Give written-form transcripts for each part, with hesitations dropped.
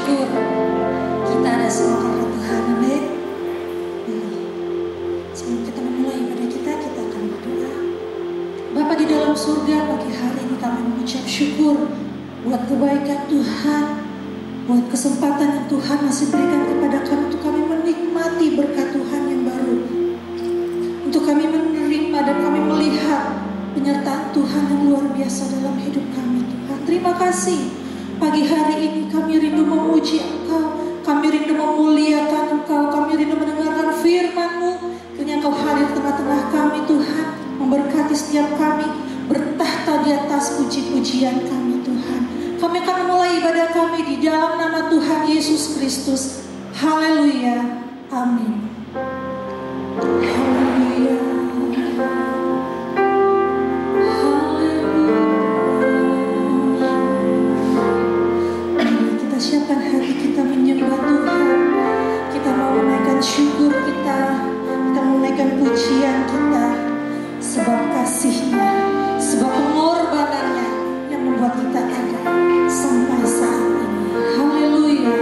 syukur. Kita ada semua karena Tuhan. Amin. Sebelum kita memulai ibadah kita akan berdoa. Bapa di dalam surga, pagi hari ini kami mengucap syukur buat kebaikan Tuhan, buat kesempatan yang Tuhan masih berikan kepada kami untuk kami menikmati berkat Tuhan yang baru, untuk kami menerima dan kami melihat penyertaan Tuhan yang luar biasa dalam hidup kami. Tuhan, terima kasih. Pagi hari ini kami rindu memuji Engkau, kami rindu memuliakan Engkau, kami rindu mendengarkan firman-Mu. Kiranya Engkau hadir tengah-tengah kami Tuhan, memberkati setiap kami, bertahta di atas puji-pujian kami Tuhan. Kami akan memulai ibadah kami di dalam nama Tuhan Yesus Kristus. Haleluya. Amin. Haleluya. Siapkan hati kita menyembah Tuhan. Kita mau menaikkan syukur kita mau menaikkan pujian kita, sebab kasih-Nya, sebab pengorbanannya yang membuat kita ada sampai saat ini. Haleluya.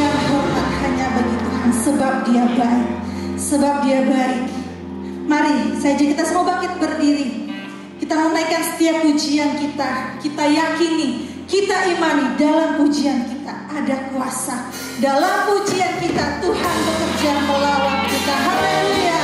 pujian hormat hanya bagi Tuhan, sebab Dia baik, sebab Dia baik. Mari saja kita semua bangkit berdiri. Kita menaikkan setiap pujian kita. Kita yakini, kita imani dalam pujian kita ada kuasa. Dalam pujian kita Tuhan bekerja melawan kita. Haleluya.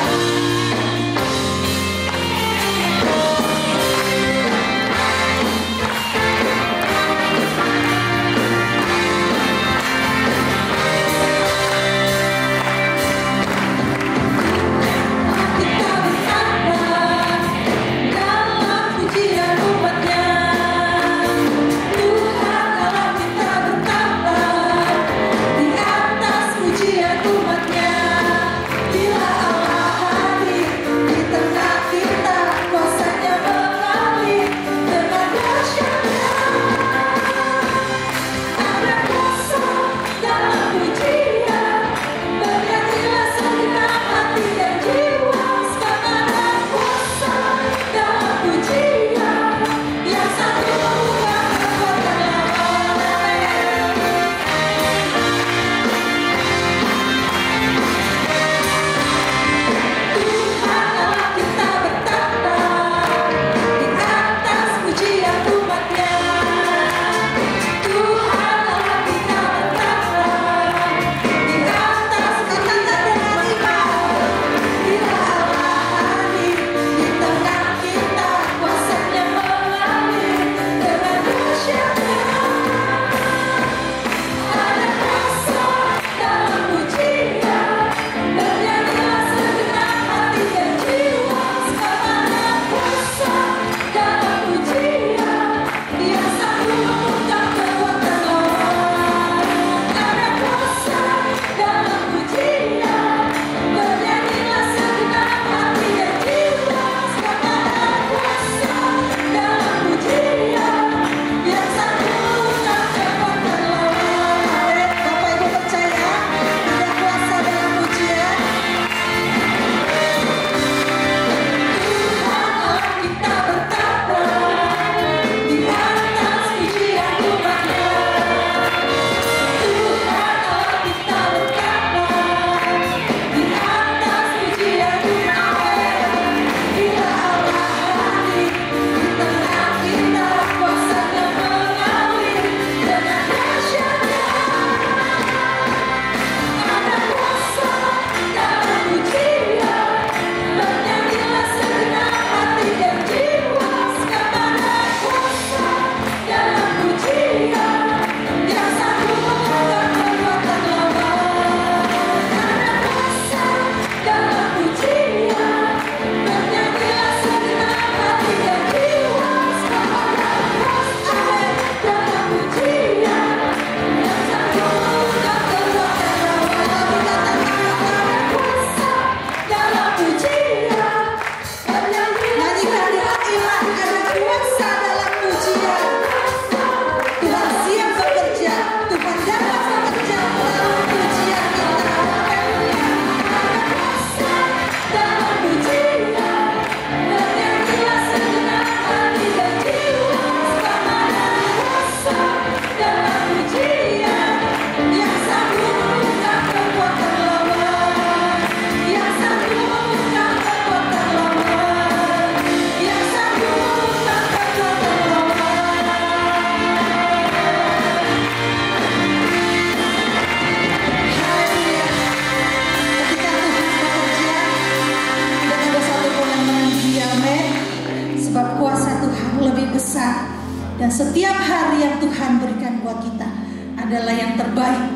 Dan setiap hari yang Tuhan berikan buat kita adalah yang terbaik.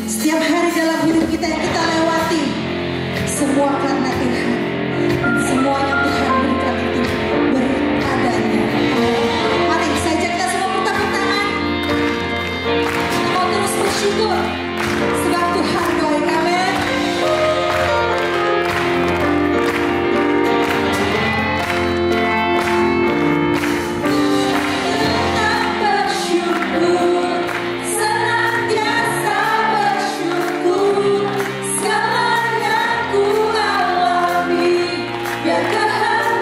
Setiap hari dalam hidup kita yang kita lewati, semua karena Tuhan. Dan semua yang Tuhan berikan itu beradanya. Mari saja kita semua tepuk tangan. Kita mau terus bersyukur sebab Tuhan baik. Amin. Segala yang ku alami, biar kehendak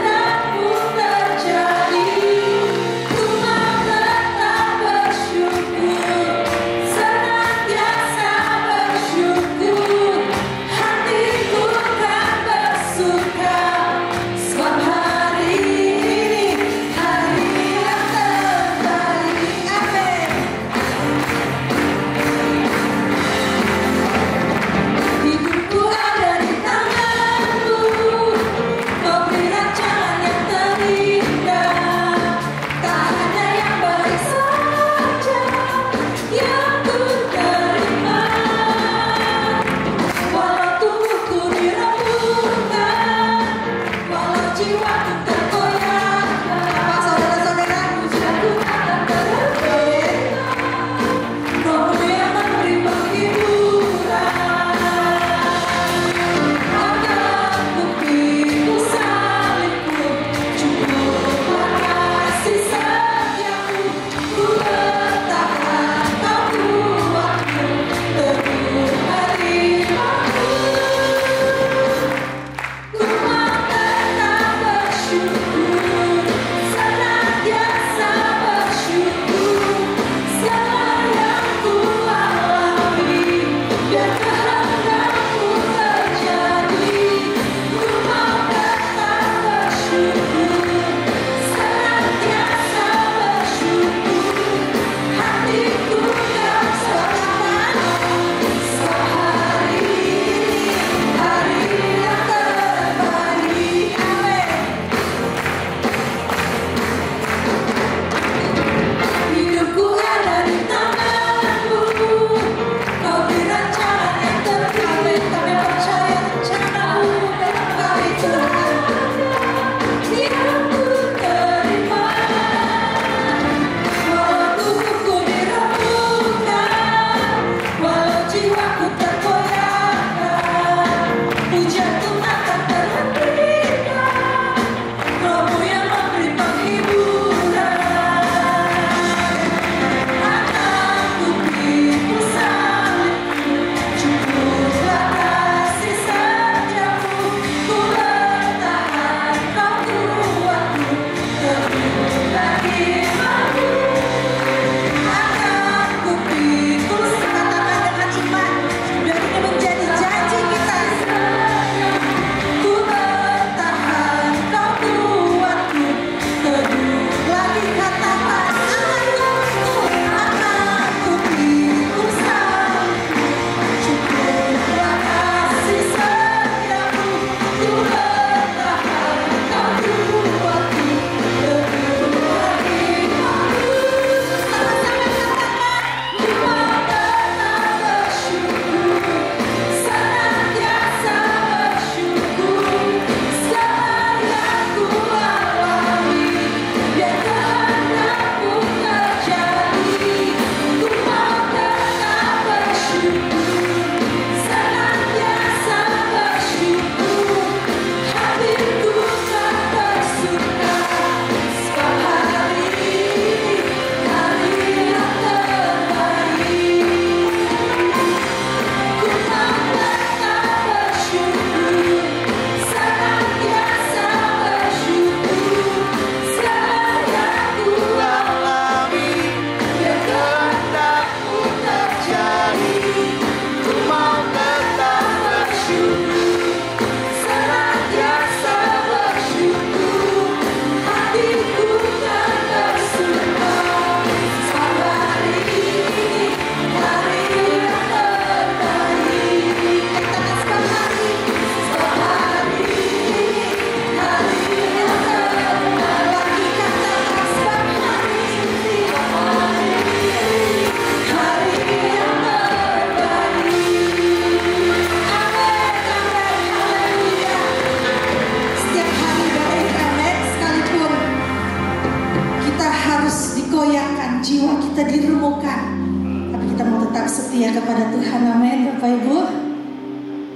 kepada Tuhan. Amin Bapak Ibu.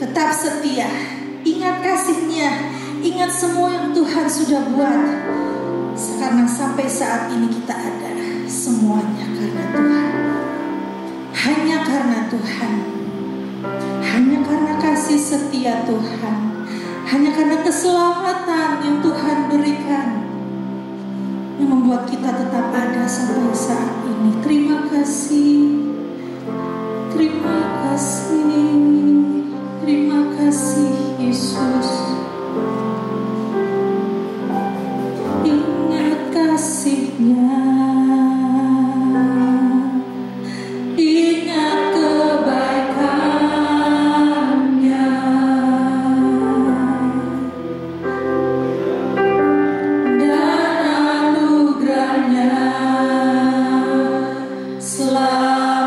Tetap setia, ingat kasih-Nya, ingat semua yang Tuhan sudah buat. Karena sampai saat ini kita ada, semuanya karena Tuhan. Hanya karena Tuhan, hanya karena kasih setia Tuhan, hanya karena keselamatan yang Tuhan berikan, yang membuat kita tetap ada sampai saat ini. Terima kasih, terima kasih, terima kasih Yesus. Ingat kasih-Nya, ingat kebaikan-Nya, dan anugerah-Nya selalu.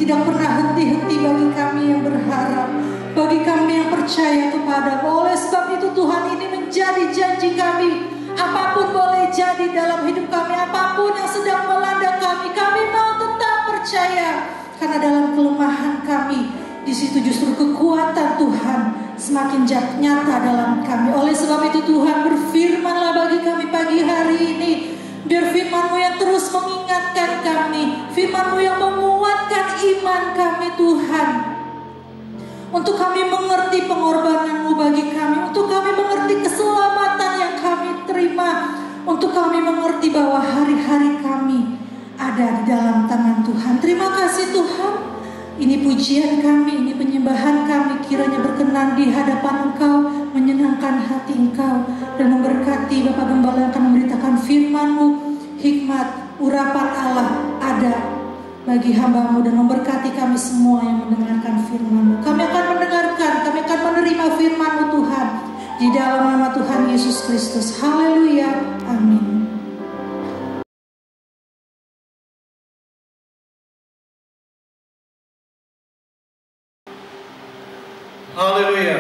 tidak pernah henti-henti bagi kami yang berharap, bagi kami yang percaya kepada-Mu. Oleh sebab itu Tuhan, ini menjadi janji kami. Apapun boleh jadi dalam hidup kami, apapun yang sedang melanda kami, kami mau tetap percaya. Karena dalam kelemahan kami, di situ justru kekuatan Tuhan semakin nyata dalam kami. Oleh sebab itu Tuhan, berfirman-Lah bagi kami pagi hari ini. Biar firman-Mu yang terus mengingatkan kami, firman-Mu yang menguatkan iman kami Tuhan. Untuk kami mengerti pengorbanan-Mu bagi kami, untuk kami mengerti keselamatan yang kami terima, untuk kami mengerti bahwa hari-hari kami ada di dalam tangan Tuhan. Terima kasih Tuhan. Ini pujian kami, ini penyembahan kami, kiranya berkenan di hadapan Engkau, menyenangkan hati Engkau, dan memberkati Bapak Gembala yang akan memberitakan firman-Mu. Hikmat, urapan Allah ada bagi hamba-Mu, dan memberkati kami semua yang mendengarkan firman-Mu. Kami akan mendengarkan, kami akan menerima firman-Mu Tuhan, di dalam nama Tuhan Yesus Kristus. Haleluya, amin. Haleluya.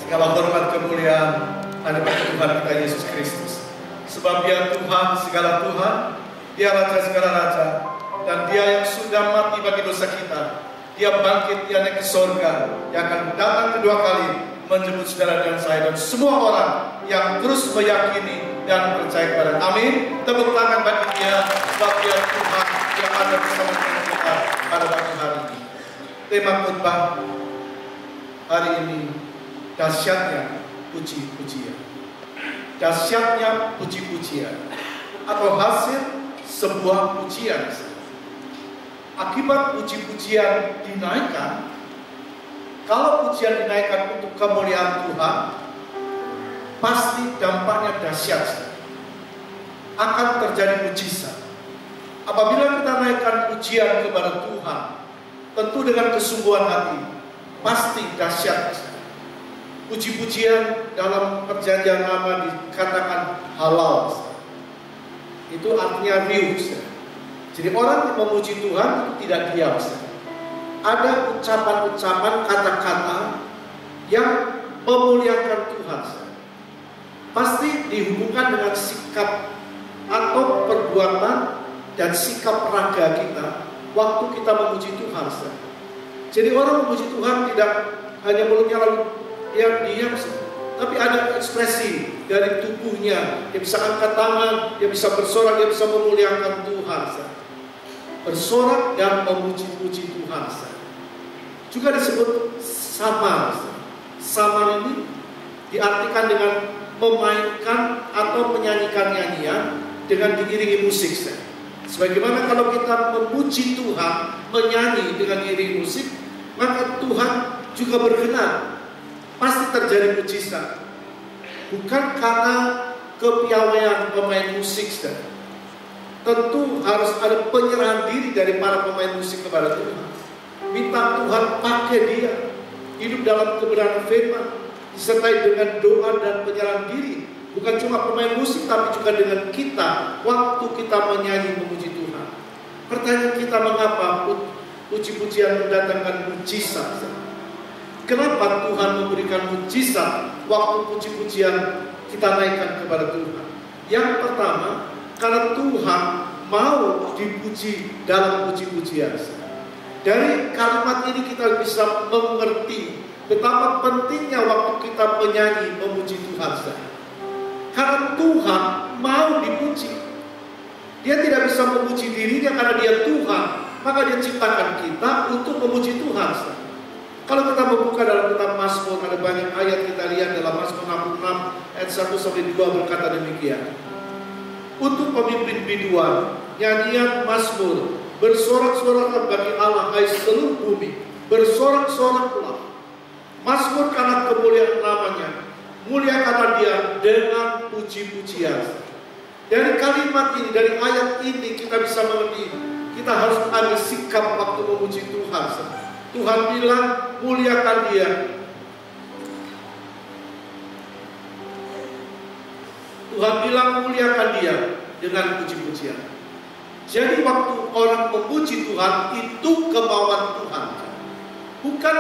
Segala hormat kemuliaan ada bagi Tuhan kita Yesus Kristus. Sebab Dia Tuhan segala Tuhan, Dia Raja segala Raja, dan Dia yang sudah mati bagi dosa kita. Dia bangkit, Dia naik ke surga, Dia akan datang kedua kali menjemput saudara dan saya dan semua orang yang terus meyakini dan percaya kepada. Amin. Tepuk tangan bagi Dia, sebab Dia Tuhan yang ada bersama dengan kita pada pagi hari ini. Tema khotbah hari ini, dahsyatnya puji-pujian. Dahsyatnya puji-pujian atau hasil sebuah pujian. Akibat puji-pujian dinaikkan, kalau pujian dinaikkan untuk kemuliaan Tuhan, pasti dampaknya dahsyat. akan terjadi mujizat. Apabila kita naikkan pujian kepada Tuhan, tentu dengan kesungguhan hati, pasti dahsyat. Puji-pujian dalam perjanjian lama dikatakan halal. Itu artinya riuh. Jadi orang yang memuji Tuhan itu tidak diam. Ada ucapan-ucapan, kata-kata yang memuliakan Tuhan. Pasti dihubungkan dengan sikap atau perbuatan dan sikap raga kita waktu kita memuji Tuhan. Jadi orang memuji Tuhan tidak hanya mulutnya lalu yang diam, tapi ada ekspresi dari tubuhnya. Dia bisa angkat tangan, dia bisa bersorak, dia bisa memuliakan Tuhan. Bersorak dan memuji-puji Tuhan. Juga disebut samar. Samar ini diartikan dengan memainkan atau menyanyikan nyanyian dengan diiringi musik. Sebagaimana kalau kita memuji Tuhan, menyanyi dengan diiringi musik, maka Tuhan juga berkenan. Pasti terjadi mujizat. Bukan karena kepiawaian pemain musik. Tentu harus ada penyerahan diri dari para pemain musik kepada Tuhan. Minta Tuhan pakai dia hidup dalam kebenaran firman, disertai dengan doa dan penyerahan diri. Bukan cuma pemain musik, tapi juga dengan kita waktu kita menyanyi memuji Tuhan. Pertanyaan kita, mengapa puji-pujian mendatangkan mujizat? Kenapa Tuhan memberikan mujizat waktu puji-pujian kita naikkan kepada Tuhan? Yang pertama, karena Tuhan mau dipuji dalam puji-pujian. Dari kalimat ini kita bisa mengerti betapa pentingnya waktu kita menyanyi memuji Tuhan. Karena Tuhan mau dipuji. Dia tidak bisa memuji dirinya karena dia Tuhan, maka dia ciptakan kita untuk memuji Tuhan. Kalau kita membuka dalam kitab Mazmur, ada banyak ayat kita lihat dalam Mazmur 66 ayat 1-2 berkata demikian. Untuk pemimpin biduan, nyanyian Mazmur, bersorak-soraklah bagi Allah, hai seluruh bumi, bersorak-soraklah. Mazmur karena kemuliaan namanya, muliakanlah dia dengan puji-pujian. Dari kalimat ini, dari ayat ini kita bisa mengerti, kita harus ada sikap waktu memuji Tuhan. Tuhan bilang, muliakan dia. Tuhan bilang, muliakan dia dengan puji-pujian. Jadi waktu orang memuji Tuhan, itu kemauan Tuhan. Bukan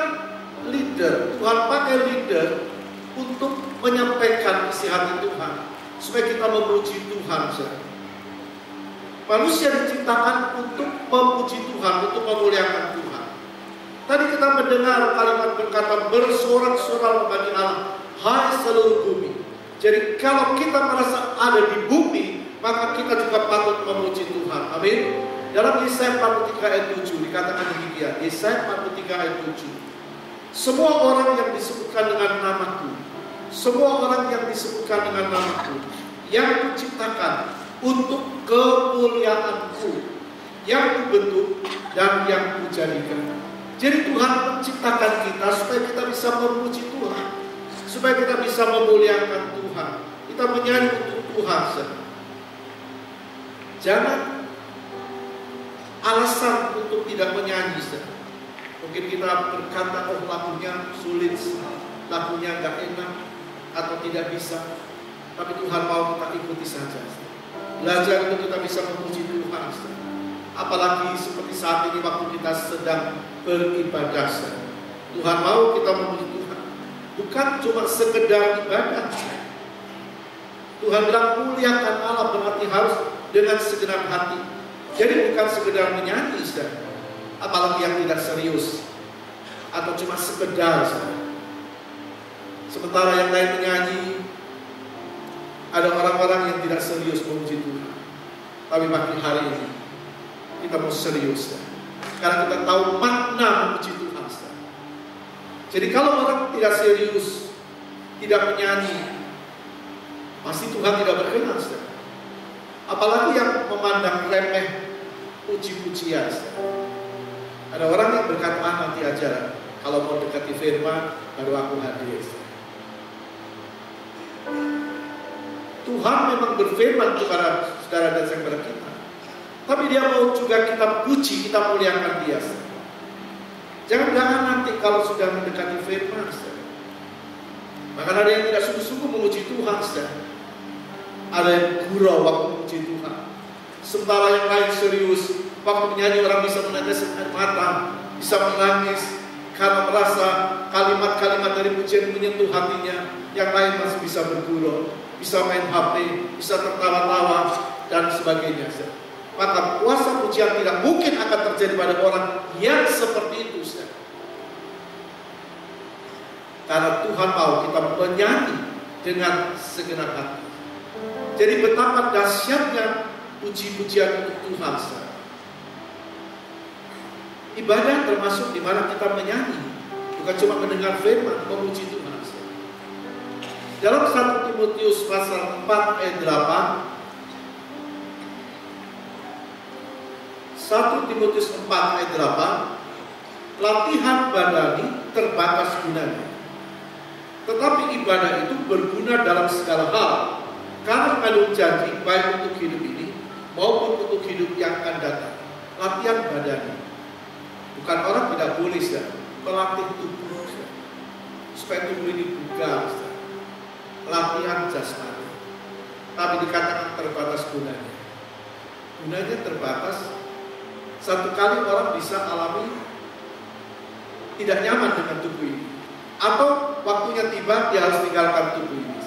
leader. Tuhan pakai leader untuk menyampaikan isi hati Tuhan, supaya kita memuji Tuhan. Manusia diciptakan untuk memuji Tuhan, untuk memuliakan Tuhan. Tadi kita mendengar kalimat berkata, bersorak-sorak bagi Allah, hai seluruh bumi. Jadi kalau kita merasa ada di bumi, maka kita juga patut memuji Tuhan. Amin. Dalam Yesaya 43 ayat 7 dikatakan demikian. Yesaya 43 ayat 7. Semua orang yang disebutkan dengan namaku, semua orang yang disebutkan dengan namaku, yang kuciptakan untuk kemuliaanku, yang kubentuk dan yang kujadikan. Jadi Tuhan menciptakan kita supaya kita bisa memuji Tuhan, supaya kita bisa memuliakan Tuhan. Kita menyanyi untuk Tuhan. Jangan alasan untuk tidak menyanyi. Mungkin kita berkata, oh lagunya sulit, lagunya gak enak, atau tidak bisa. Tapi Tuhan mau kita ikuti saja. Belajar untuk kita bisa memuji Tuhan. Apalagi seperti saat ini waktu kita sedang beribadah. Tuhan mau kita memuji Tuhan. Bukan cuma sekedar ibadah. Tuhan bilang muliakan Allah, berarti harus dengan segenap hati. Jadi bukan sekedar menyanyi, apalagi yang tidak serius, atau cuma sekedar. Sementara yang lain menyanyi, ada orang-orang yang tidak serius memuji Tuhan. Tapi pagi hari ini kita mau serius, karena kita tahu makna memuji Tuhan. Jadi kalau orang tidak serius, tidak menyanyi, pasti Tuhan tidak berkenan. Apalagi yang memandang remeh puji-pujian. Ada orang yang berkata, nanti aja, kalau mau dekati firman baru aku hadir. Tuhan memang berfirman kepada saudara dan saudara kita. Tapi dia mau juga kita puji, kita muliakan dia. Jangan nanti kalau sudah mendekati firman, maka ada yang tidak sungguh-sungguh memuji Tuhan, ada yang gurau waktu memuji Tuhan. Sementara yang lain serius, waktu menyanyi orang bisa menetes air mata, bisa menangis karena merasa kalimat-kalimat dari pujian menyentuh hatinya. Yang lain masih bisa bergurau, bisa main HP, bisa tertawa-tawa dan sebagainya. Maka kuasa pujian tidak mungkin akan terjadi pada orang yang seperti itu. Karena Tuhan mau kita menyanyi dengan segenap hati. Jadi betapa dahsyatnya puji-pujian untuk Tuhan. Ibadah termasuk di mana kita menyanyi, bukan cuma mendengar firman, memuji Tuhan. Dalam 1 Timotius pasal 4 ayat 8, 1 Timotius 4 ayat 8, latihan badani terbatas gunanya, tetapi ibadah itu berguna dalam segala hal, karena mengandung janji baik untuk hidup ini maupun untuk hidup yang akan datang. Latihan badani, bukan orang tidak boleh melatih tubuh supaya tubuh ini bugar, latihan jasmani, tapi dikatakan terbatas gunanya. Gunanya terbatas. Satu kali orang bisa alami tidak nyaman dengan tubuh ini, atau waktunya tiba dia harus tinggalkan tubuh ini.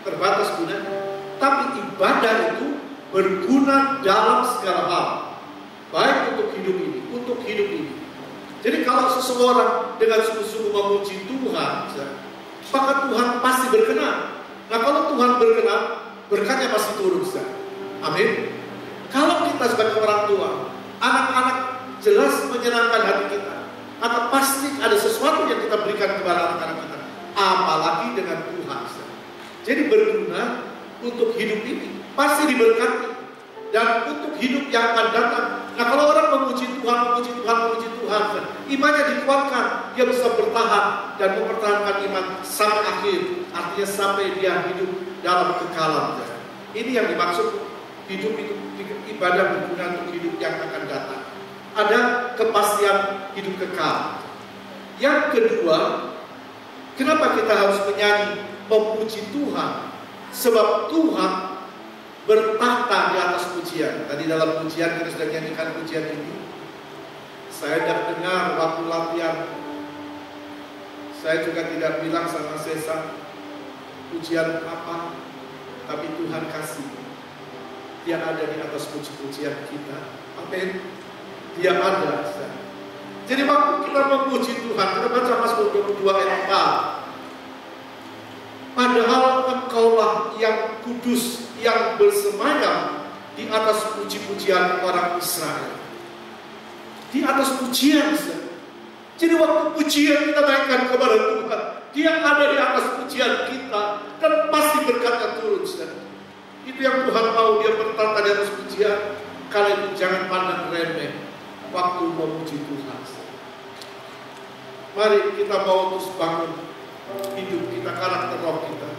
Terbatas gunanya. Tapi ibadah itu berguna dalam segala hal, baik untuk hidup ini, untuk hidup ini. Jadi kalau seseorang dengan sungguh-sungguh memuji Tuhan, maka Tuhan pasti berkenan. Nah kalau Tuhan berkenan, berkatnya pasti turun. Amin. Kalau kita sebagai orang tua, anak-anak jelas menyenangkan hati kita, maka pasti ada sesuatu yang kita berikan kepada anak-anak kita, apalagi dengan Tuhan. Jadi berguna untuk hidup ini, pasti diberkati, dan untuk hidup yang akan datang. Nah kalau orang memuji Tuhan, imannya dikuatkan, dia bisa bertahan dan mempertahankan iman sampai akhir, artinya sampai dia hidup dalam kekalan. Ini yang dimaksud hidup itu, ibadah berguna untuk hidup yang akan datang. Ada kepastian hidup kekal. Yang kedua, kenapa kita harus menyanyi, memuji Tuhan? Sebab Tuhan bertahta di atas pujian. Tadi dalam pujian kita sudah nyanyikan pujian ini. Saya tidak dengar waktu latihan. Saya juga tidak bilang sama Sesa pujian apa, tapi Tuhan kasih. Dia ada di atas puji-pujian kita. Amin. Dia ada. Jadi waktu kita memuji Tuhan, kita baca Mazmur 22 ayat 4. Padahal Engkaulah yang kudus, yang bersemayam di atas puji-pujian orang Israel. Di atas pujian. Jadi waktu pujian kita naikkan kepada Tuhan, Dia ada di atas pujian kita, dan pasti berkatnya turun. Itu yang Tuhan mau, Dia bertata di atas pujian. Kala itu jangan pandang remeh waktu memuji Tuhan. Mari kita mau terus bangun hidup kita, karakter roh kita.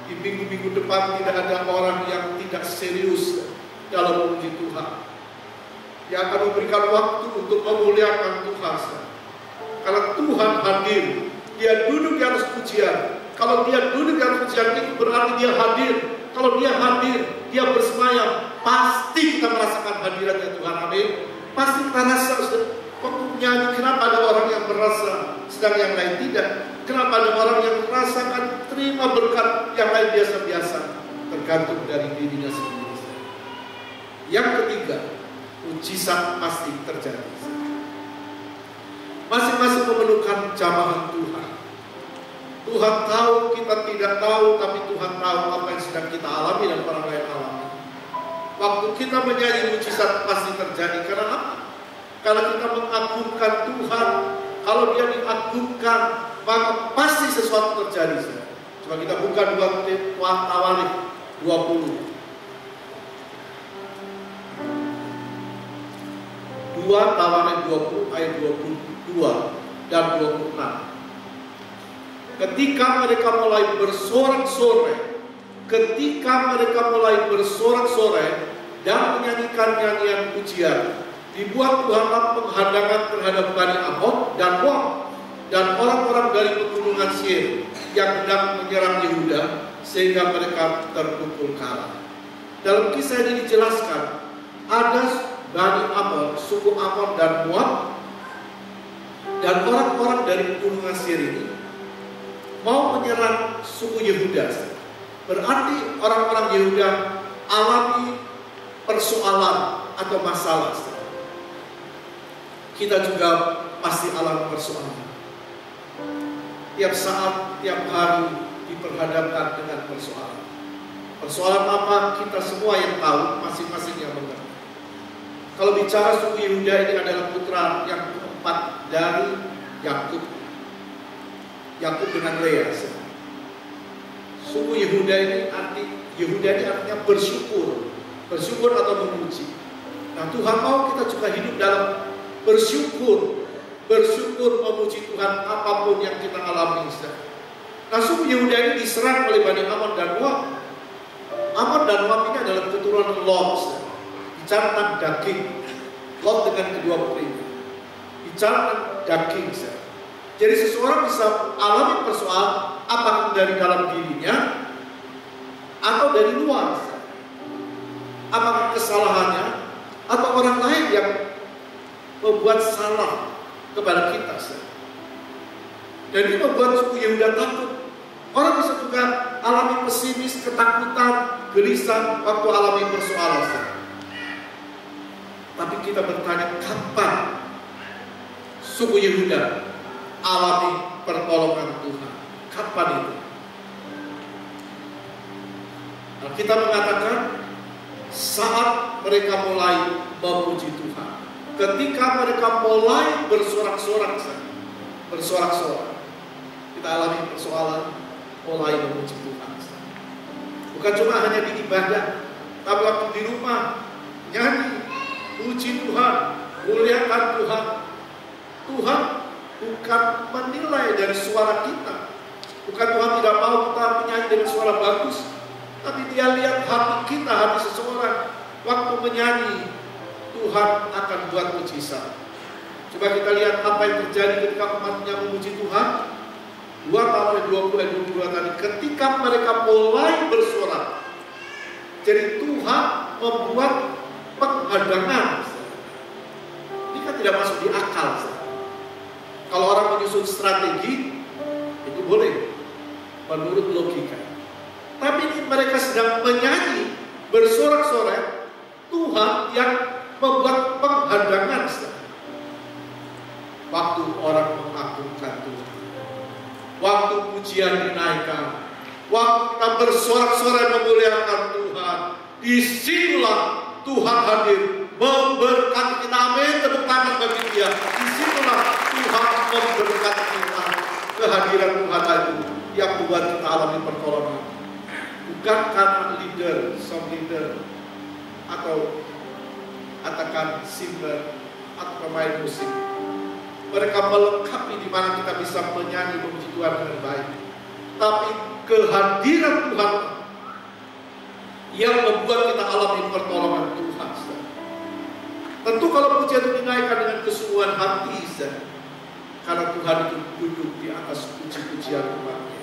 Di minggu-minggu depan tidak ada orang yang tidak serius dalam memuji Tuhan, yang akan memberikan waktu untuk memuliakan Tuhan. Kalau Tuhan hadir, Dia duduk di atas pujian. Kalau Dia duduk di atas pujian, itu berarti Dia hadir. Kalau Dia hadir, Dia bersemayam, pasti kita merasakan hadiratnya Tuhan. Amin. Pasti kita rasa. Waktu nyanyi, kenapa ada orang yang merasa, sedang yang lain tidak? Kenapa ada orang yang merasakan terima berkat, yang lain biasa-biasa? Tergantung dari dirinya sendiri. Yang ketiga, mujizat pasti terjadi. Masing-masing memerlukan jamahan Tuhan. Tuhan tahu, kita tidak tahu, tapi Tuhan tahu apa yang sedang kita alami dan orang lain alami. Waktu kita menyanyi, mujizat pasti terjadi. Karena apa? Kalau kita mengagungkan Tuhan, kalau Dia diagungkan, maka pasti sesuatu terjadi. Coba kita buka 2 Tawarik 20. 2 Tawarik 20 ayat 22 dan 26. Ketika mereka mulai bersorak-sorai ketika mereka mulai bersorak-sorai dan menyanyikan nyanyian pujian, dibuat Tuhanlah penghadangan terhadap Bani Amon dan Moab dan orang-orang dari pegunungan Seir yang hendak menyerang Yehuda, sehingga mereka terpukul kalah. Dalam kisah ini dijelaskan ada Bani Amon, suku Amon dan Moab, dan orang-orang dari pegunungan Seir ini mau menyerang suku Yehuda. Berarti orang-orang Yehuda alami persoalan atau masalah. Kita juga pasti alami persoalan. Tiap saat, tiap hari diperhadapkan dengan persoalan. Persoalan apa kita semua yang tahu, masing-masing yang mengerti. Kalau bicara suku Yehuda ini adalah putra yang keempat dari Yakub. Yakub dengan Lea. Suku Yehuda ini artinya bersyukur. Bersyukur atau memuji. Nah, Tuhan mau kita juga hidup dalam bersyukur. Bersyukur memuji Tuhan apapun yang kita alami. Nah, suku Yehuda ini diserang oleh Bani Amon dan Moab. Amon dan Moab ini adalah keturunan Lot. Bicara tentang daging. Lot dengan kedua putrinya. Bicara tentang daging. Jadi seseorang bisa alami persoalan apakah dari dalam dirinya atau dari luar. Apakah kesalahannya atau orang lain yang membuat salah kepada kita. Dan ini membuat suku Yehuda takut. Orang bisa juga alami pesimis, ketakutan, gelisah waktu alami persoalan. Tapi kita bertanya, kapan suku Yehuda alami pertolongan Tuhan? Kapan itu? Nah, kita mengatakan saat mereka mulai memuji Tuhan, ketika mereka mulai bersorak-sorak, kita alami persoalan mulai memuji Tuhan. Bukan cuma hanya di ibadah, tapi waktu di rumah nyanyi, puji Tuhan, muliakan Tuhan. Tuhan bukan menilai dari suara kita. Bukan Tuhan tidak mau kita menyanyi dengan suara bagus, tapi Dia lihat hati kita, hati seseorang. Waktu menyanyi, Tuhan akan buat mujizat. Coba kita lihat apa yang terjadi ketika umatnya memuji Tuhan. 2 Tamuel 20-22 tadi, ketika mereka mulai bersorak, jadi Tuhan membuat penghadangan. Ini kan tidak masuk di akal. Kalau orang menyusun strategi, itu boleh menurut logika. Tapi ini mereka sedang menyanyi, bersorak-sorai, Tuhan yang membuat penghadangan. Waktu orang mengagungkan Tuhan, waktu pujian dinaikkan, waktu kita bersorak-sorai memuliakan Tuhan, disitulah Tuhan hadir memberkati kita. Amin, tepuk tangan bagi Dia. Disitulah Tuhan memberkati kita. Kehadiran Tuhan itu yang membuat kita alami pertolongan. Bukan karena song leader, atau katakan singer, atau pemain musik. Mereka melengkapi di mana kita bisa menyanyi memuji Tuhan dengan baik. Tapi kehadiran Tuhan yang membuat kita alami pertolongan Tuhan. Tentu kalau pujian itu dinaikkan dengan kesungguhan hati, karena Tuhan itu duduk di atas puji-pujian umatnya.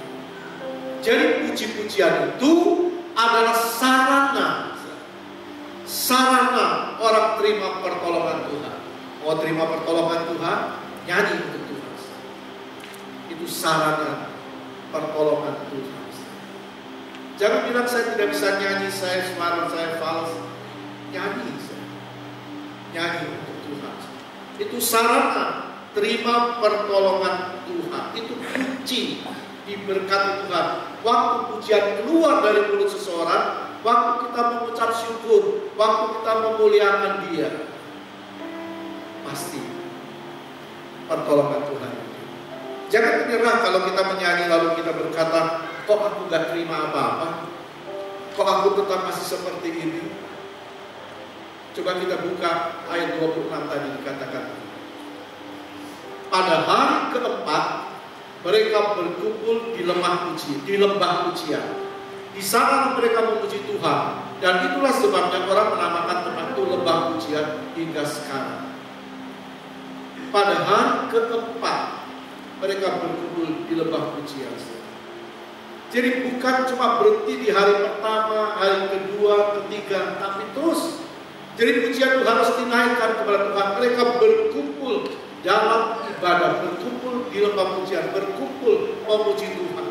Jadi puji-pujian itu adalah sarana orang terima pertolongan Tuhan. Mau terima pertolongan Tuhan, nyanyi untuk Tuhan. Itu sarana pertolongan Tuhan. Jangan bilang saya tidak bisa nyanyi, saya semarang, saya fals. Nyanyi untuk Tuhan. Itu sarana terima pertolongan Tuhan. Itu kunci diberkati Tuhan. Waktu pujian keluar dari mulut seseorang, waktu kita mengucap syukur, waktu kita memuliakan Dia, pasti pertolongan Tuhan. Jangan menyerah kalau kita menyanyi lalu kita berkata, kok aku gak terima apa-apa, kok aku tetap masih seperti ini. Coba kita buka ayat 26 tadi, dikatakan, pada hari keempat mereka berkumpul di lembah pujian. Di sana mereka memuji Tuhan. Dan itulah sebabnya orang menamakan tempat itu lembah pujian hingga sekarang. Pada hari keempat mereka berkumpul di lembah pujian. Jadi bukan cuma berhenti di hari pertama, hari kedua, ketiga, tapi terus. Jadi pujian itu harus dinaikkan kepada Tuhan. Mereka berkumpul dalam ibadah, berkumpul di lembah pujian, berkumpul memuji Tuhan.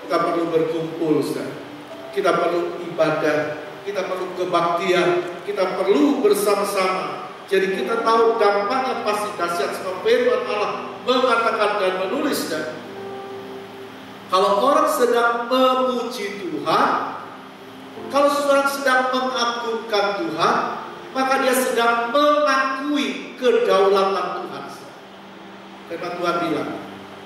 Kita perlu berkumpul, saudara. Kita perlu ibadah, kita perlu kebaktian, kita perlu bersama-sama. Jadi kita tahu dampaknya pasti dahsyat, sebab firman Allah mengatakan dan menulis, dan kalau orang sedang memuji Tuhan, kalau seseorang sedang mengagungkan Tuhan, maka dia sedang mengakui kedaulatan Tuhan. Firman Tuhan bilang,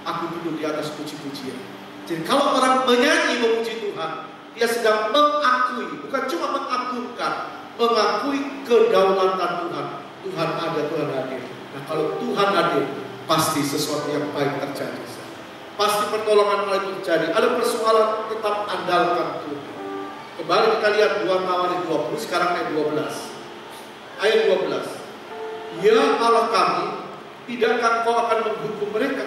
aku duduk di atas puji-pujian. Jadi kalau orang menyanyi memuji Tuhan, dia sedang mengakui, bukan cuma mengagungkan, mengakui kedaulatan Tuhan. Tuhan ada, Tuhan hadir. Nah kalau Tuhan hadir, pasti sesuatu yang baik terjadi. Pasti pertolongan Allah itu terjadi. Ada persoalan, tetap andalkan Tuhan. Kembali kita lihat 2 Tawarik 20, sekarang ayat 12. Ayat 12. Ya Allah kami, tidakkah kau akan menghukum mereka?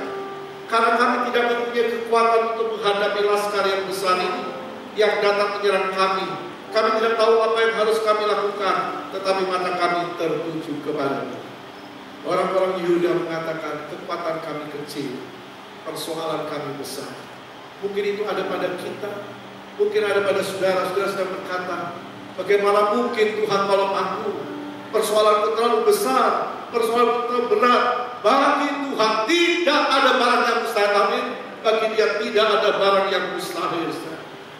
Karena kami tidak mempunyai kekuatan untuk menghadapi laskar yang besar ini yang datang menyerang kami. Kami tidak tahu apa yang harus kami lakukan, tetapi mata kami tertuju kepadamu. Orang-orang Yehuda mengatakan, kekuatan kami kecil, persoalan kami besar. Mungkin itu ada pada kita, mungkin ada pada saudara-saudara sedang berkata, bagaimana mungkin Tuhan tolong aku? Persoalan terlalu besar, persoalan terlalu berat. Bagi Tuhan tidak ada barang yang mustahil, amin. Bagi dia tidak ada barang yang mustahil.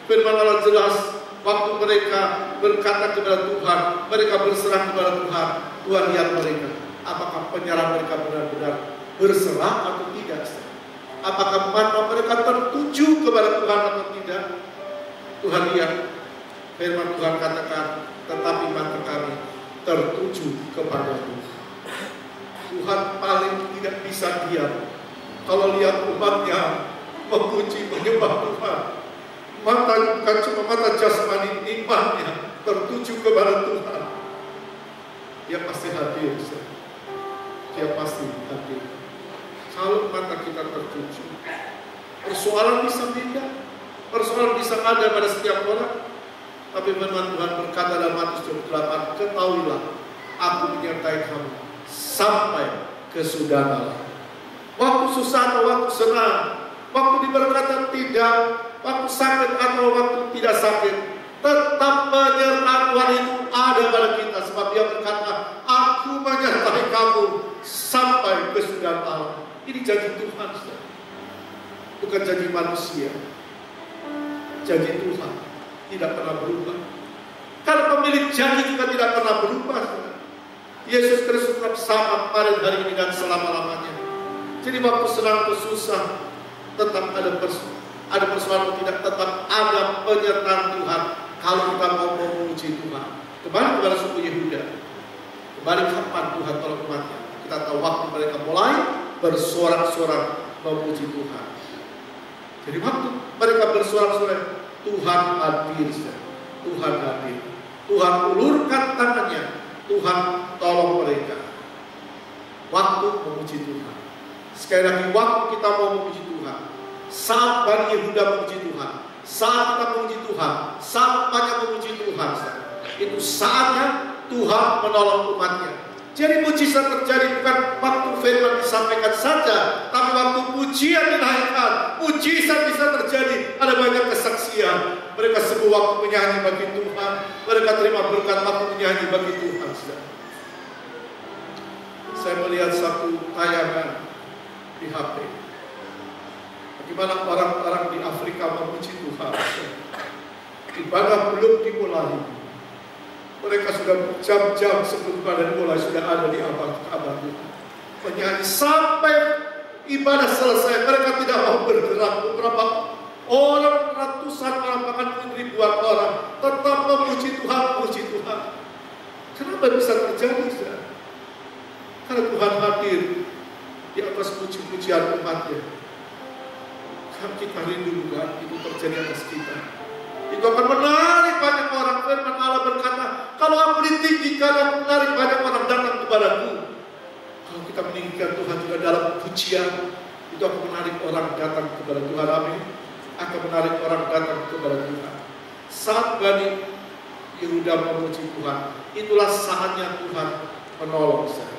Firman Allah jelas, waktu mereka berkata kepada Tuhan, mereka berserah kepada Tuhan. Tuhan lihat mereka, apakah penyerang mereka benar-benar berserah atau tidak? Apakah mata mereka tertuju kepada Tuhan atau tidak? Tuhan lihat, firman Tuhan katakan, tetapi mata kami tertuju kepada Tuhan. Tuhan paling tidak bisa diam kalau lihat umatnya memuji menyembah Tuhan. Mata bukan cuma mata jasmani, imannya tertuju kepada Tuhan. Dia pasti hadir. Dia pasti hadir. Kalau mata kita tertuju, persoalan bisa beda, persoalan bisa ada pada setiap orang. Tapi firman Tuhan berkata dalam Matius 28, ketahuilah, aku menyertai kamu sampai kesudahan. Waktu susah atau waktu senang, waktu diberkati tidak, waktu sakit atau waktu tidak sakit, tetap penyertaan Tuhan itu ada pada kita. Sebab dia berkata, aku menyertai kamu sampai kesudahan Allah. Ini janji Tuhan, bukan janji manusia. Janji Tuhan tidak pernah berubah. Karena pemilik janji juga tidak pernah berubah. Yesus Kristus tetap sama pada hari ini dan selama-lamanya. Jadi waktu senang atau susah, tetap ada persoalan tidak, tetap ada penyertaan Tuhan. Kalau kita mau memuji Tuhan, kembali kepada suku Yehuda, kembali kapan Tuhan tolong umatnya. Kita tahu waktu mereka mulai bersorak-sorak memuji Tuhan. Jadi waktu mereka bersorak-sorak, Tuhan hadir. Tuhan hadir. Tuhan ulurkan tangannya. Tuhan tolong mereka. Waktu memuji Tuhan. Sekali lagi, waktu kita mau memuji Tuhan, saat Bani Yehuda memuji Tuhan, saat kita memuji Tuhan, saat banyak memuji Tuhan, itu saatnya Tuhan menolong umatnya. Jadi mujizat terjadi bukan waktu firman disampaikan saja, tapi waktu pujian dinaikkan, mujizat bisa terjadi. Ada banyak kesaksian. Mereka sebut waktu menyanyi bagi Tuhan, mereka terima berkat waktu menyanyi bagi Tuhan. Saya melihat satu tayangan di HP. Bagaimana orang-orang di Afrika memuji Tuhan. Ibadah belum dimulai, mereka sudah jam-jam sebelum ibadah dimulai sudah ada di abad Tuhan. Menyanyi sampai ibadah selesai. Mereka tidak mau bergerak. Beberapa orang, ratusan orang, bahkan ribuan orang tetap memuji Tuhan, memuji Tuhan. Kenapa bisa terjadi? Karena Tuhan hadir di atas puji-pujian umatnya. Kan kita rindu juga itu terjadi atas kita. itu akan menarik banyak orang. Firman Allah berkata, kalau aku ditinggikan, aku menarik banyak orang datang kepadaku. Kalau kita meninggikan Tuhan juga dalam pujian, itu akan menarik orang datang kepada Tuhan. Amin. Akan menarik orang datang kepada Tuhan. Saat Bani Yehuda memuji Tuhan, itulah saatnya Tuhan menolong saya.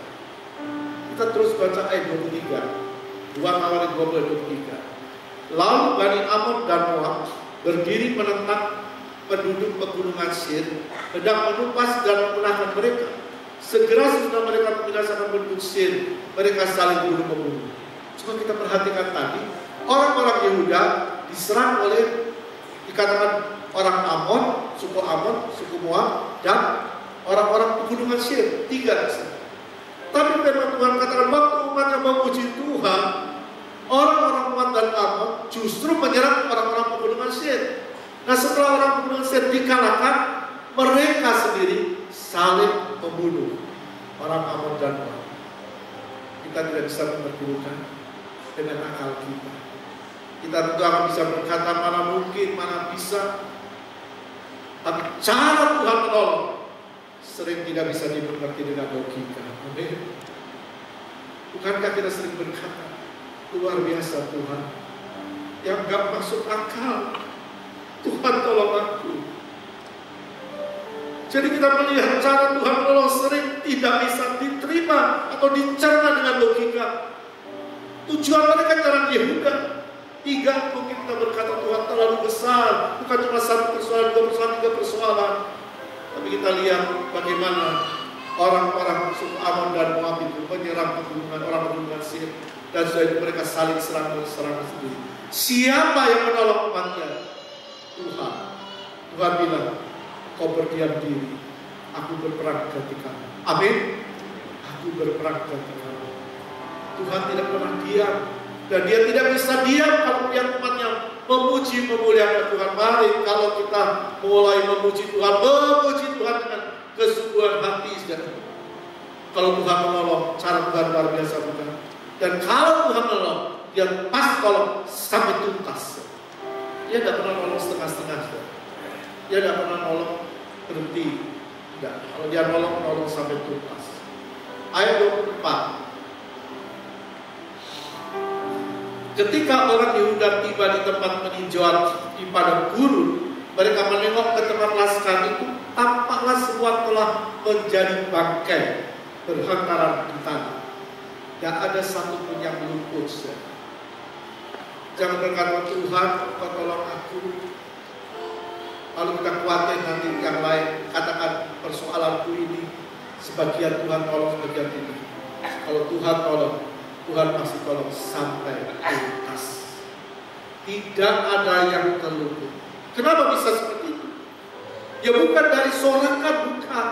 Kita terus baca ayat 23, 2 Tawarik 23. Lalu Bani Amon dan Moab berdiri menentang penduduk pegunungan Seir, hendak menumpas dan memunahkan mereka. Segera sesudah mereka membinasakan penduduk Seir, mereka saling bunuh-membunuh. Coba kita perhatikan tadi, orang-orang Yehuda diserang oleh, dikatakan orang Amon, suku Moab, dan orang-orang pegunungan Seir. 3. Tapi firman Tuhan katakan, waktu umatnya memuji Tuhan, orang-orang Moab dan Amon justru menyerang orang-orang pegunungan Seir. Nah, setelah orang pegunungan Seir dikalahkan, mereka sendiri saling membunuh orang Amon dan Moab. Kita tidak bisa mempergunakan dengan akal kita. Kita tentu akan bisa berkata mana mungkin, mana bisa. Tapi cara Tuhan menolong sering tidak bisa dimengerti dengan logika. Amin. Bukankah kita sering berkata, luar biasa Tuhan, yang gak masuk akal, Tuhan tolong aku. Jadi kita melihat cara Tuhan menolong sering tidak bisa diterima atau dicerna dengan logika. Tujuan mereka jalan Yehuda. 3, mungkin kita berkata Tuhan terlalu besar, bukan cuma 1 persoalan, 2 persoalan, 3 persoalan. Tapi kita lihat bagaimana orang-orang suku Amon dan Moab itu menyerang orang pegunungan Seir, dan setelah itu mereka saling serang sendiri. Siapa yang menolong umatnya? Tuhan. Tuhan bilang, kau berdiam diri, aku berperang ganti kamu. Amin. Aku berperang ganti kamu. Tuhan tidak pernah diam, dan dia tidak bisa diam kalau melihat umatnya memuji, memuliakan Tuhan. Mari kalau kita mulai memuji Tuhan dengan kesungguhan hati. Kalau Tuhan menolong, cara Tuhan luar biasa bukan? Dan kalau Tuhan menolong, dia pas tolong sampai tuntas. Dia tidak pernah nolong setengah-setengah. Dia tidak pernah nolong berhenti. Tidak. Kalau dia nolong sampai tuntas. Ayat 24. Ketika orang Yehuda tiba di tempat peninjauan di padang gurun, mereka menengok ke tempat laskan itu, tampaklah semua telah menjadi bangkai berhantaran di tanah. Tidak ada satu pun yang luput. Jangan berkata Tuhan, kau tolong aku. Lalu kita khawatir nanti yang lain katakan persoalanku ini sebagian Tuhan tolong, sebagian tidak. Kalau Tuhan tolong, Tuhan pasti tolong sampai tuntas. Tidak ada yang terluput. Kenapa bisa seperti itu? Ya bukan dari sorakan, bukan.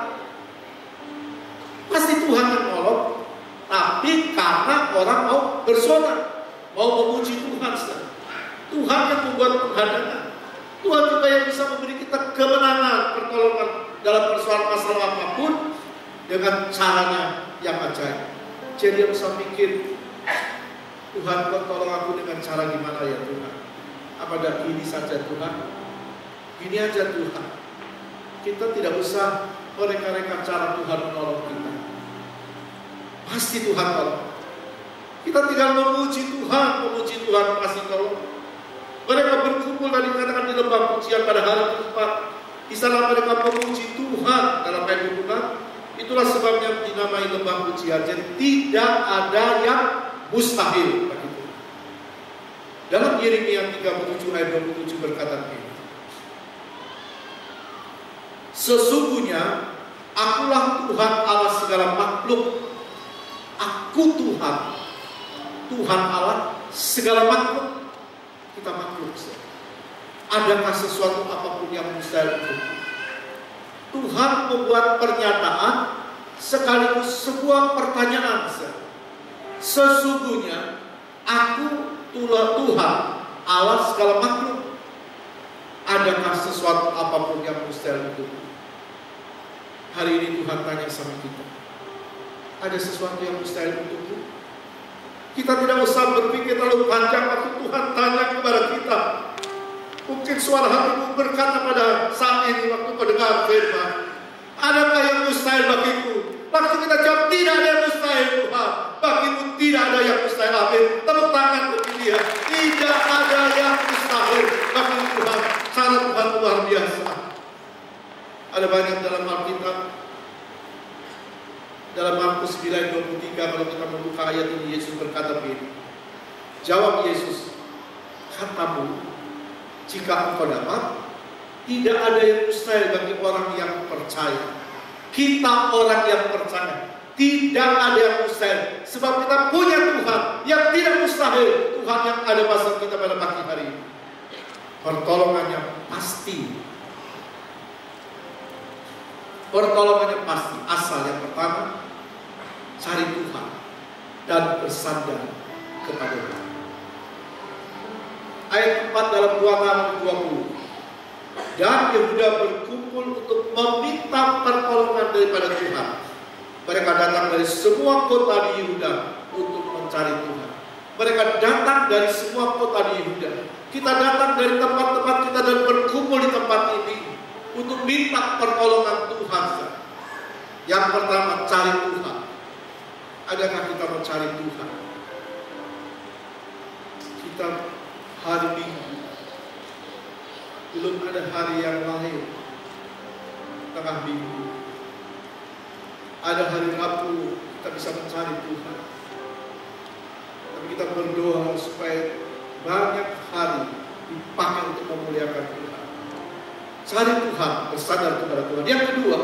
Pasti Tuhan yang nolong, tapi karena orang mau bersorak, mau memuji Tuhan. Tuhan yang membuat penghadangan. Tuhan juga yang bisa memberi kita kemenangan, pertolongan dalam persoalan masalah apapun dengan caranya yang ajaib. Jadi yang bisa pikir, Tuhan kau tolong aku dengan cara gimana ya Tuhan? Apa ada ini saja Tuhan? Gini aja Tuhan. Kita tidak usah mereka-reka cara Tuhan menolong kita. Pasti Tuhan tolong. Kita tinggal memuji Tuhan pasti tolong. Mereka berkumpul dan dikatakan di lembah pujian pada hari keempat. Di sana mereka memuji Tuhan dalam ayat 26. Itulah sebabnya dinamai lembah pujian. Jadi tidak ada yang mustahil bagi Tuhan. Dalam Yeremia 37 ayat 27 berkata begini. Sesungguhnya akulah Tuhan Allah segala makhluk. Aku Tuhan Allah segala makhluk. Kita makhluk. Adakah sesuatu apapun yang mustahil itu? Tuhan membuat pernyataan sekaligus sebuah pertanyaan. Sesungguhnya aku Tuhan Allah segala makhluk. Adakah sesuatu apapun yang mustahil itu? Hari ini Tuhan tanya sama kita, ada sesuatu yang mustahil untukmu? Kita tidak usah berpikir terlalu panjang waktu Tuhan tanya kepada kita. Mungkin Mungkin suara hatimu berkata pada saat ini waktu kau dengar firman, adakah yang mustahil bagiku? Waktu kita jawab tidak ada yang mustahil Tuhan. Bagimu tidak ada yang mustahil. Amin. Tepuk tangan bagi dia. Tidak ada yang mustahil bagi Tuhan. Cara Tuhan luar biasa. Ada banyak dalam Alkitab. Dalam Markus 9:23 kalau kita membuka ayat ini, Yesus berkata begini. Jawab Yesus, katamu, jika engkau dapat, tidak ada yang mustahil bagi orang yang percaya. Kita orang yang percaya, tidak ada yang mustahil. Sebab kita punya Tuhan yang tidak mustahil. Tuhan yang ada bersama kita pada pagi hari ini. Pertolongannya pasti. Pertolongannya pasti. Asal yang pertama, cari Tuhan dan bersandar kepada Tuhan. Ayat 4 dalam 2 Tawarikh 20. Dan Yehuda berkumpul untuk meminta pertolongan daripada Tuhan. Mereka datang dari semua kota di Yehuda untuk mencari Tuhan. Mereka datang dari semua kota di Yehuda. Kita datang dari tempat-tempat kita dan berkumpul di tempat ini untuk minta pertolongan Tuhan. Yang pertama, cari Tuhan. Adakah kita mencari Tuhan? Kita hari Minggu, belum ada hari yang lain tengah minggu. Ada hari Rabu kita bisa mencari Tuhan. Tapi kita berdoa supaya banyak hari dipakai untuk memuliakan Tuhan. Cari Tuhan, bersandar kepada Tuhan. Yang kedua,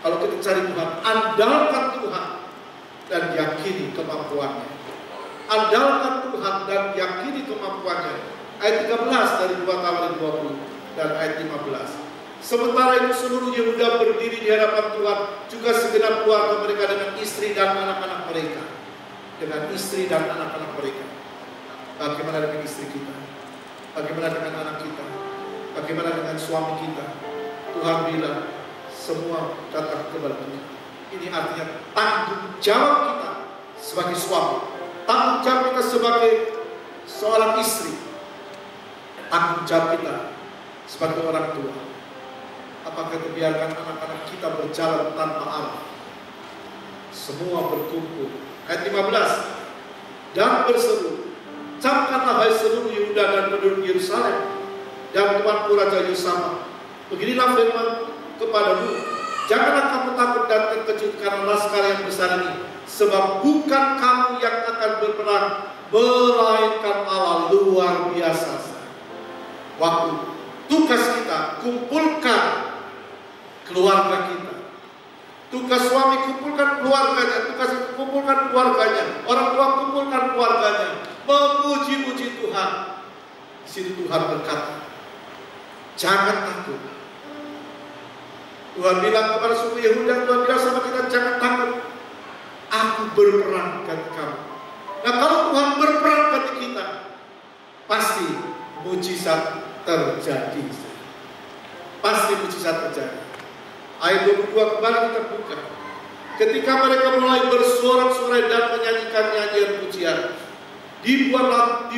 kalau kita cari Tuhan, andalkan Tuhan dan yakini kemampuannya. Andalkan Tuhan dan yakini kemampuannya. Ayat 13 dari 2 Tawarikh 20 dan ayat 15. Sementara itu seluruh Yehuda berdiri di hadapan Tuhan, juga segenap keluarga mereka dengan istri dan anak-anak mereka. Dengan istri dan anak-anak mereka. Bagaimana dengan istri kita? Bagaimana dengan anak kita? Bagaimana dengan suami kita? Tuhan bilang semua datang kepada Tuhan. Ini artinya tanggung jawab kita sebagai suami, tanggung jawab kita sebagai seorang istri, tanggung jawab kita sebagai orang tua. Apakah kita biarkan anak-anak kita berjalan tanpa arah? Semua berkumpul. Ayat 15. Dan berseru, camkanlah hai seluruh Yehuda dan penduduk Yerusalem dan tuanku Raja Yosafat. Beginilah firman kepadamu, janganlah kamu takut dan terkejut karena laskar yang besar ini, sebab bukan kamu yang akan berperang, melainkan Allah luar biasa. Waktu tugas kita kumpulkan keluarga kita. Tugas suami kumpulkan keluarganya, tugas kumpulkan keluarganya, orang tua kumpulkan keluarganya, memuji-muji Tuhan. Di sini Tuhan berkata, jangan takut. Tuhan bilang kepada suku Yehuda, Tuhan bilang sama kita, jangan takut. Aku berperang bagi kamu. Nah, kalau Tuhan berperang bagi kita, pasti mujizat terjadi. Pasti mujizat terjadi. Ayat 22 kembali kita buka. Ketika mereka mulai bersorak-sorai dan menyanyikan nyanyian pujian, dibuat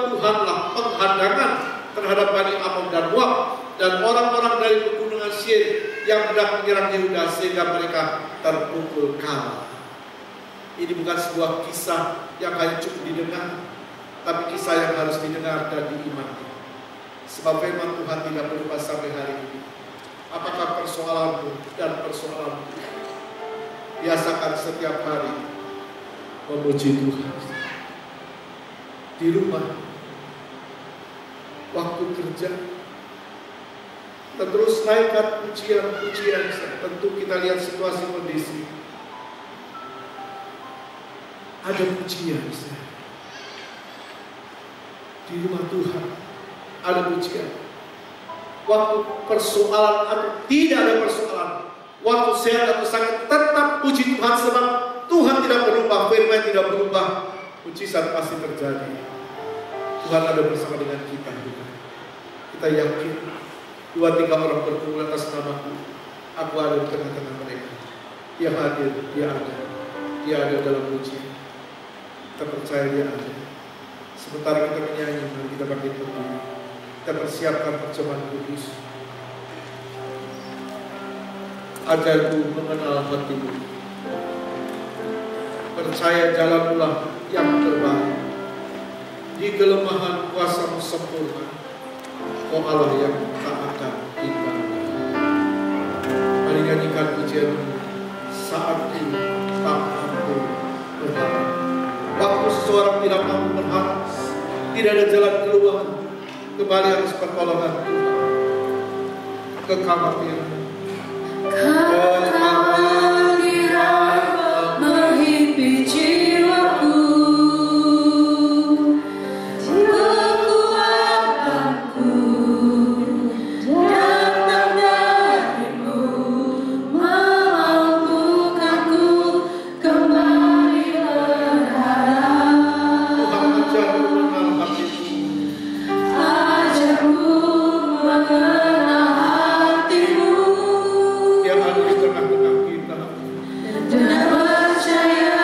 Tuhanlah penghadangan terhadap Bani Amon dan Moab dan orang-orang dari pegunungan Seir yang hendak menyerang Yehuda sehingga mereka terpukul kalah. Ini bukan sebuah kisah yang hanya cukup didengar, tapi kisah yang harus didengar dan diimani. Sebab firman Tuhan tidak berubah sampai hari ini. Apakah persoalanmu dan persoalanmu? Biasakan setiap hari memuji Tuhan. Di rumah, waktu kerja, kita terus naikkan pujian-pujian. Tentu kita lihat situasi kondisi. Ada pujian di rumah Tuhan. Ada pujian. Waktu persoalan atau tidak ada persoalan, waktu sehat atau sakit, tetap puji Tuhan sebab Tuhan tidak berubah, firman tidak berubah, mujizat pasti terjadi. Tuhan ada bersama dengan kita juga. Kita yakin 2-3 orang berkumpul atas namaku, aku ada di tengah-tengah mereka. Dia hadir, dia ada dalam pujian. Kita percaya dia ada. Sementara kita menyanyi, kita bangkit berdiri. kita persiapkan perjamuan kudus. Ajarku mengenal hatimu, percaya jalanlah yang terbaik. Di kelemahan kuasa-Mu sempurna, oh Allah yang tak akan tinggalkan. Mari nyanyikan pujian-Mu saat ini tak mampu berharap. Waktu seseorang tidak mampu berharap, tidak ada jalan keluar, kembali harus pertolongan Tuhan. Kekhawatiran menghimpit jiwaku, kekuatanku datang dari-Mu, memampukanku kembali berharap. Ajarku mengenal hati-Mu, yang ada di tengah-tengah kita. dan percaya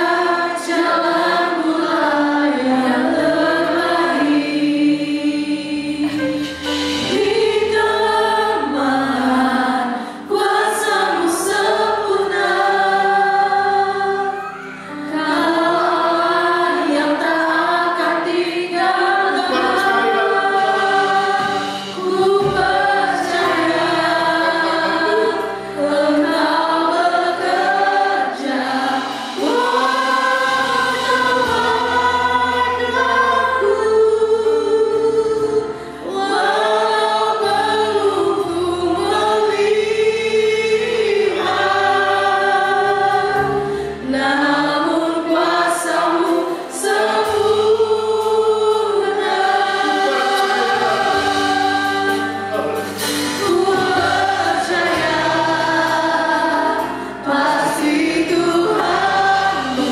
jalan-Mu lah yang terbaik. Di kelemahan kuasa-Mu sempurna, Kau Allah yang tak akan tinggalkan. Ku percaya Engkau bekerja denganku, walau perlu ku melihat, namun kuasa-Mu sempurna. Ku percaya pasti Tuhan-Mu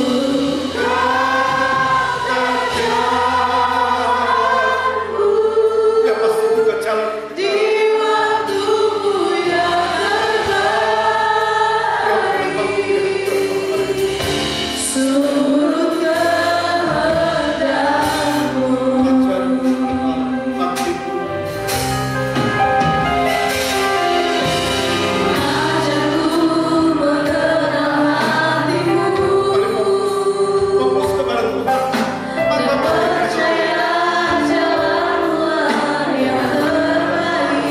mengerjakanku Yang pasti bukan jalan di waktu-Mu yang terbaik. Surut kehendak-Mu. ajarku mengenal hatimu. Ajarku mengenal hati-Mu, Fokus kepada Tuhan. dan percaya jalan-Mu lah yang terbaik.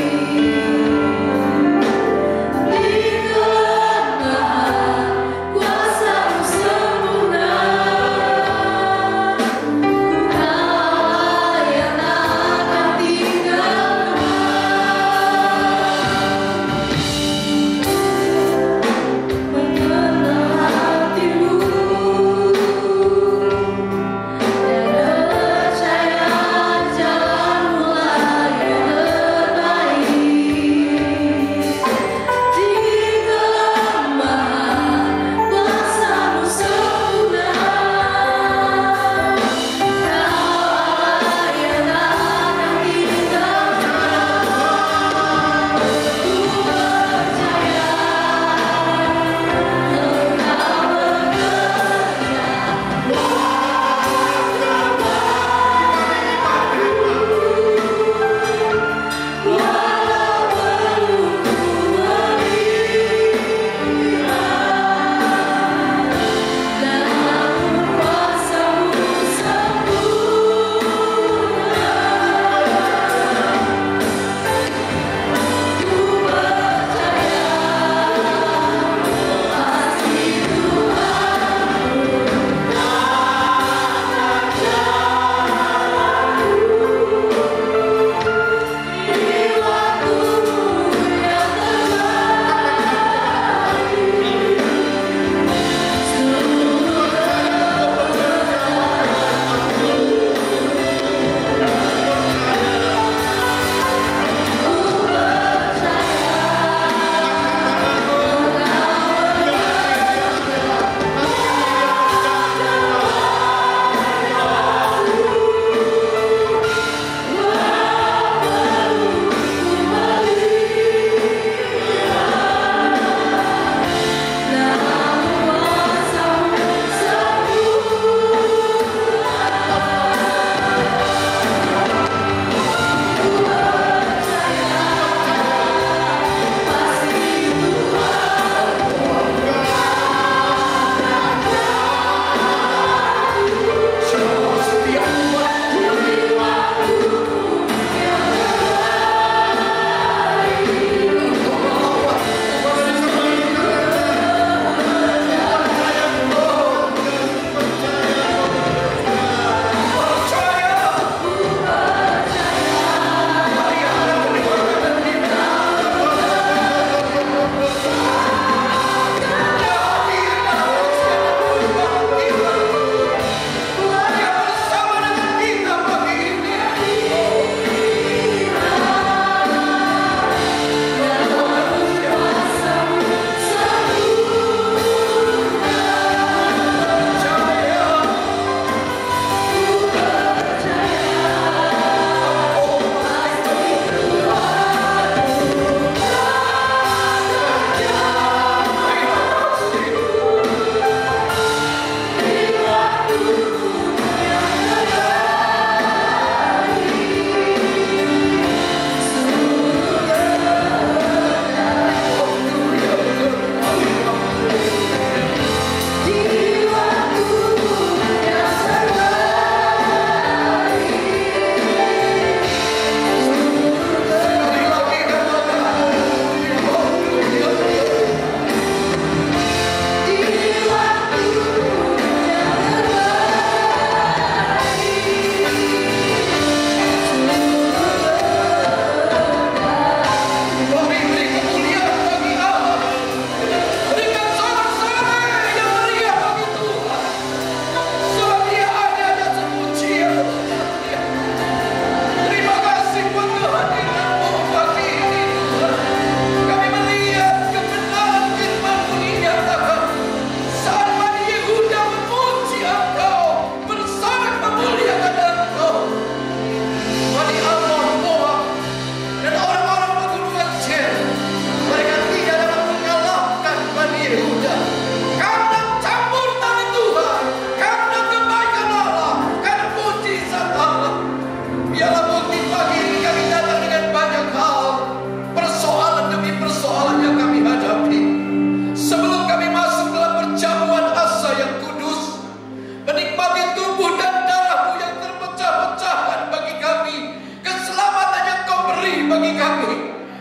ini bagi kami.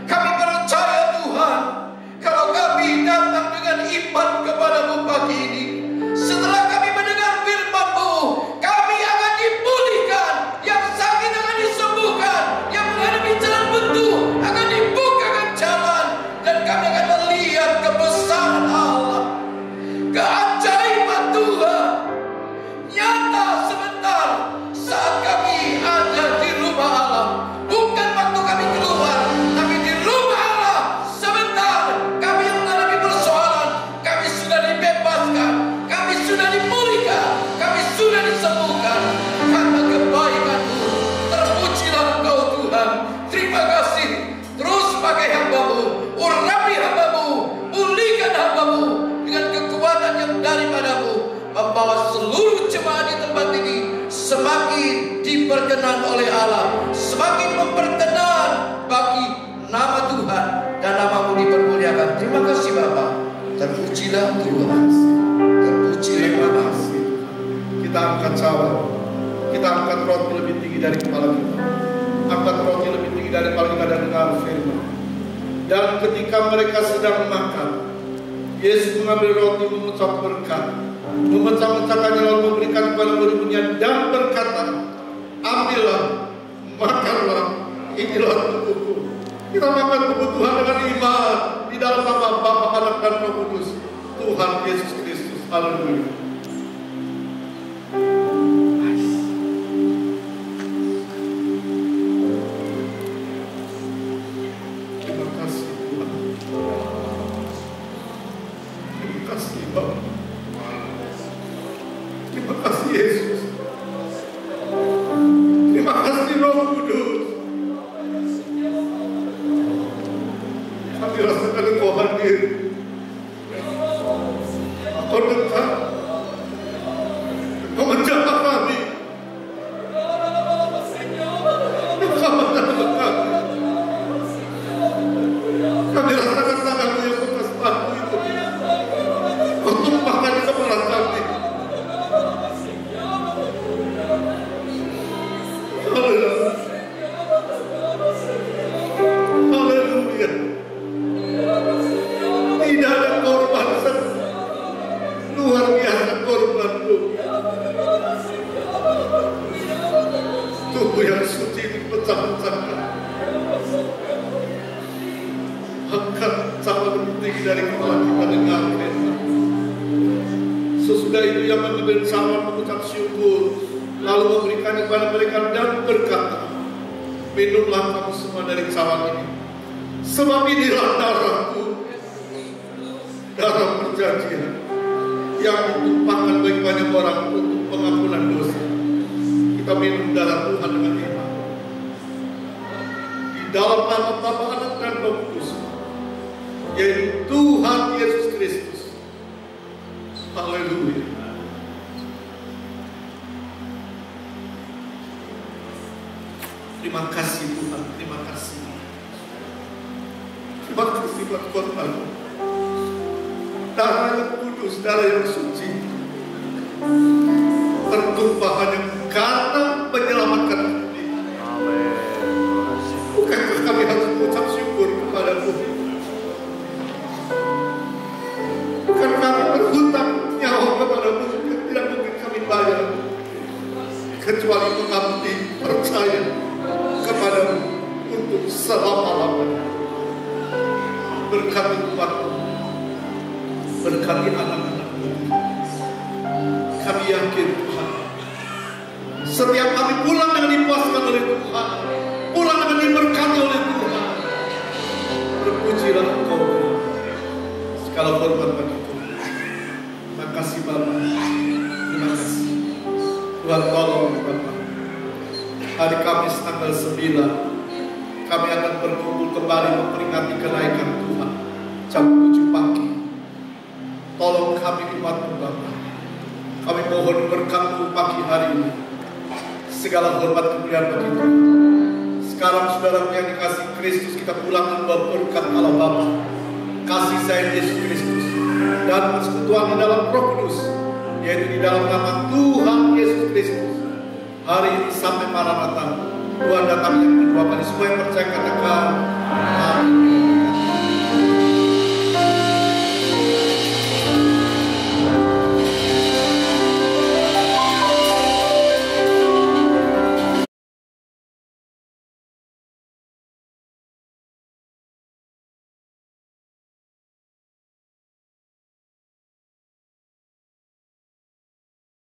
Kami percaya Tuhan, kalau kami datang dengan iman kepada-Mu pagi ini, setelah kami mendengar firman-Mu, kami akan dipulihkan, yang sakit akan disembuhkan, yang menghadapi jalan buntu akan dibukakan jalan, dan kami akan melihat kebesaran Allah, keajaiban Tuhan nyata sebentar saat kami ada di rumah Allah. Bukan waktu kami keluar, tapi di rumah Allah sebentar kami yang menghadapi persoalan, kami sudah dibebaskan, kami sudah dipulihkan, kami sudah disembuhkan karena kebaikan-Mu. Terpujilah Engkau Tuhan. Terima kasih. Terus pakai hamba-Mu, urapi hamba-Mu, pulihkan hamba-Mu dengan kekuatan yang daripada-Mu, membawa seluruh jemaat di tempat ini semakin diperkenan oleh Allah, semakin memperkenan bagi nama Tuhan, dan nama-Mu dipermuliakan. Terima kasih Bapa. Terpujilah Tuhan. Terpujilah Bapa. Kita angkat cawan, kita angkat roti lebih tinggi dari kepala kita, angkat roti lebih tinggi dari kepala kita dan dengar firman. Dan ketika mereka sedang makan, Yesus mengambil roti, mengucap berkat, memecah-mecahkannya lalu memberikan kepada murid-Nya dan berkata, ambillah, makanlah, inilah tubuhku. Kita makan tubuh Tuhan dengan iman di dalam nama Bapa, Anak dan Roh Kudus, Tuhan Yesus Kristus. Haleluya. Terima kasih Tuhan. Terima kasih Bapa. Terima kasih Yesus. Terima kasih Roh Kudus. Kami rasakan Engkau hadir. Engkau dekat. Engkau menjamah kami. Engkau menjamah kami. Kami rasakan tangan-Mu yang bekas batu itu. Engkau tumpahkan di kepala kami. Haleluya. Tidak ada korban luar biasa korban-Mu. Tubuh yang suci dipecah-pecahkan. Angkat cawan tinggi dari kepala kita dengan firman. Sesudah itu yang mengambil cawan mengucap syukur, lalu memberikannya kepada mereka dan berkata, minumlah kamu semua dari cawan ini, sebab inilah darah-Ku, darah perjanjian yang ditumpahkan bagi banyak orang untuk pengampunan dosa. Kita minum darah Tuhan dengan iman. Di dalam nama Bapa, Anak dan Roh Kudus, yaitu Tuhan Yesus Kristus. Haleluya. Terima kasih Tuhan, terima kasih. Terima kasih buat korban. Darah yang kudus, darah yang suci, tertumpah hanya karena menyelamatkan kami. Bukankah kami harus mengucap syukur kepada-Mu? Bukan kami berhutang nyawa kepada-Mu yang tidak mungkin kami bayar, kecuali mengabdi percaya kepada-Mu untuk selama-lamanya. Berkati umat-Mu, berkati anak-anak-Mu. Kami yakin Tuhan, setiap kami pulang dengan dipuaskan oleh Tuhan, pulang dengan diberkati oleh Tuhan. Berpujilah Engkau Tuhan. Segala hormat bagi Tuhan. Terima kasih Bapa. Terima kasih Tuhan, tolong Bapa. Hari Kamis tanggal 9 kami akan berkumpul kembali memperingati kenaikan Tuhan jam 7 pagi. Tolong kami umat-Mu Bapa. Kami mohon berkat-Mu pagi hari ini. Segala hormat kemuliaan bagi Tuhan. Sekarang saudara yang dikasih Kristus, kita pulang membawa berkat Allah Bapa, kasih sayang Yesus Kristus, dan persekutuan di dalam Roh Kudus, yaitu di dalam nama Tuhan Yesus Kristus, hari ini sampai Maranatha Tuhan datang yang kedua kali. Semua yang percaya katakan amin.